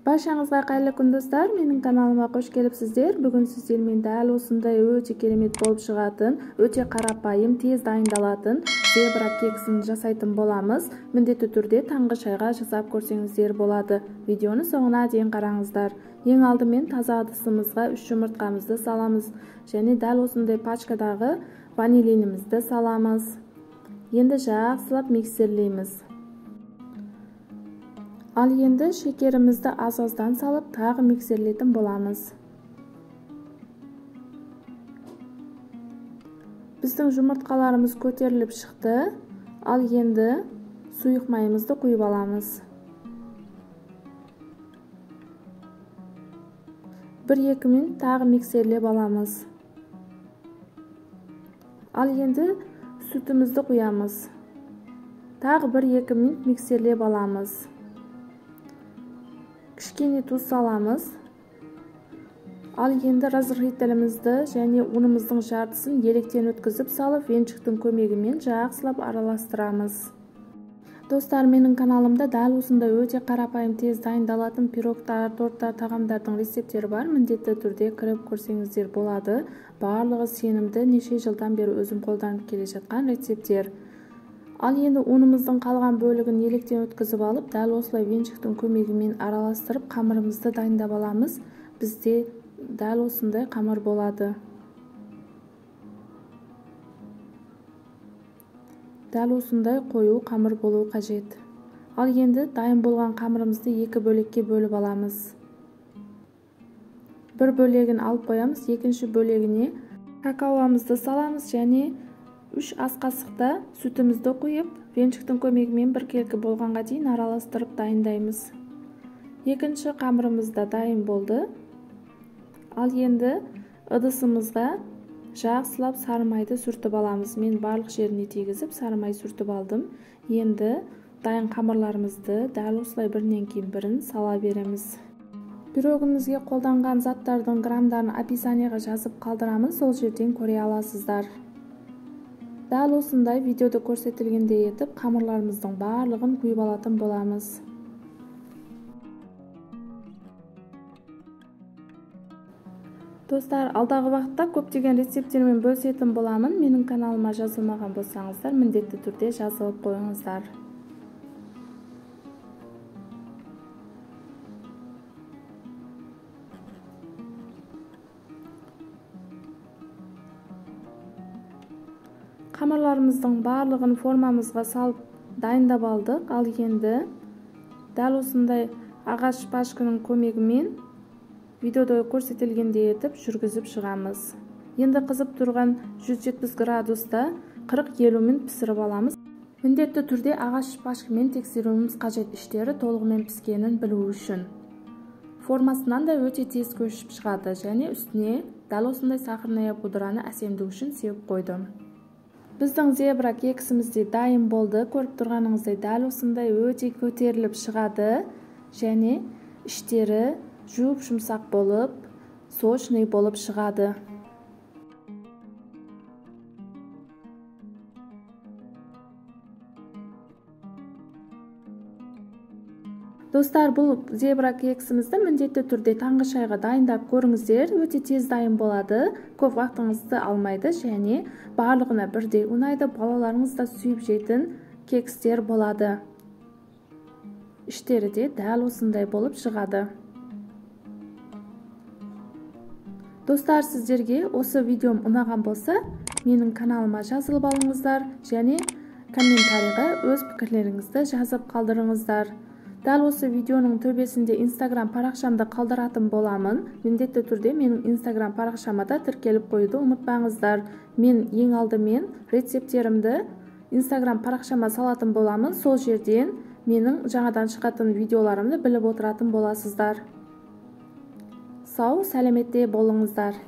Barchangizga xayrli kun do'stlar, mening kanalimga xush kelibsizlar. Bugun sizlarga dal osындай o'ta keremet bo'lib chiqatin, o'ta qarapayim, tez dayındalатын zebra keksini жасайтын bo'lamiz. Mіндетті түрде tаңғы шайға жасап көрсеңіздер болады. Videoni so'nguna дейін qarаңыздар. Ең алдымен таза ыдысымызға 3 жұмыртқамызды саламыз және дәл осындай пачкадағы ванилинімізді саламыз. Енді жақсылап миксерлейміз. Ал енді шекерімізді аз-аздан салып, тағы миксерлейтін боламыз. Біздің жұмыртқаларымыз көтеріліп шықты. Ал енді сұйық майымызды құйып аламыз. 1-2 минут тағы миксерлеп аламыз. Ал енді сүтімізді құямыз. Тағы 1-2 минут миксерлеп аламыз. Кішкене тұз саламыз. Ал енді разрыхителімізді және унымыздың жартысын електен өткізіп салып, венчиктің көмегімен жақсылап араластырамыз. Достар, менің каналымда дәл осындай өте қарапайым тез дайындалатын пирогтар, торттар, тағамдардың рецептері бар. Міндетті түрде кіріп көрсеңіздер болады. Барлығы сенімді, неше жылдан бері өзім қолданып келе жатқан рецептер. Ал енді унымыздың қалған бөлігін електен өткізіп алып, дәл осылай венчиктің көмегімен араластырып, қамырымызды дайындап аламыз. Бізде дәл осындай қамыр болады. Дәл осындай қою қамыр болуы қажет. Ал енді дайын болған қамырымызды 2 бөлекке бөліп аламыз. Бір бөлегін алып қоямыз, екінші бөлегіне какаоымызды саламыз және 3 ас қасықта сүтімізді құйып, венчиктің көмегімен біркелкі болғанға дейін араластырып дайындаймыз. Екінші қамырымыз да дайын болды. Ал енді ыдысымызға жақсылап сары майды сүртіп аламыз. Мен барлық жеріне тигізіп сары май сүртіп алдым. Енді дайын қамырларымызды дәл осылай бірінен кейін бірін сала береміз. Пирогымызге қолданған заттардың грамдарын описаниеға жазып қалдырамын, сол жерден көре аласыздар. Дәл осындай видеода көрсетілгендей етіп, қамырларымыздың барлығын құйып алатын боламыз. Достар, алдағы уақытта көптеген рецептермен бөлісетін боламын. Менің каналыма жазылмаған болсаңыздар, міндетті түрде жазылып қойыңыздар. Қамырларымыздың барлығын формамызға салып дайындап алдық. Ал енді дәл осындай ағаш пашканың көмегімен видеода көрсетілгендей етіп жүргізіп шығамыз. Енді қызып тұрған 170 градуста 40-50 минут пісіріп аламыз. Міндетті түрде ағаш пашкамен тексеруіміз қажет, іштері толығымен піскенін білу үшін. Формасынан да өте тез көшіп шығады және үстіне дәл осындай сахарная пудраны әсемдік үшін сеуіп қойдым. Біздің зебра кексімізде дайын болды. Көріп тұрғаныңыздай дәл осындай өте көтеріліп шығады және іштері жұмсақ болып, сочный болып шығады. Достар, бұл зебра кексімізді міндетті түрде таңғы шайға дайындап көріңіздер. Өте тез дайын болады, көп уақытыңызды алмайды және барлығына бірдей ұнайды. Балаларыңыз да сүйіп жейтін кекстер болады. Іштері де дәл осындай болып шығады. Достар, сіздерге осы видеом ұнаған болса, менің каналыма жазылып алыңыздар және комментарийға өз пікірлеріңізді жазып қалдырыңыздар. Дәл осы видеоның төбесінде Instagram парақшамды қалдыратын боламын. Міндетті түрде менің Instagram парақшама да тіркеліп қоюды ұмытпаңыздар. Мен ең алдымен рецептерімді Instagram парақшама салатын боламын. Сол жерден менің жаңадан шығатын видеоларымды біліп отыратын боласыздар. Сау, сәлеметте болыңыздар.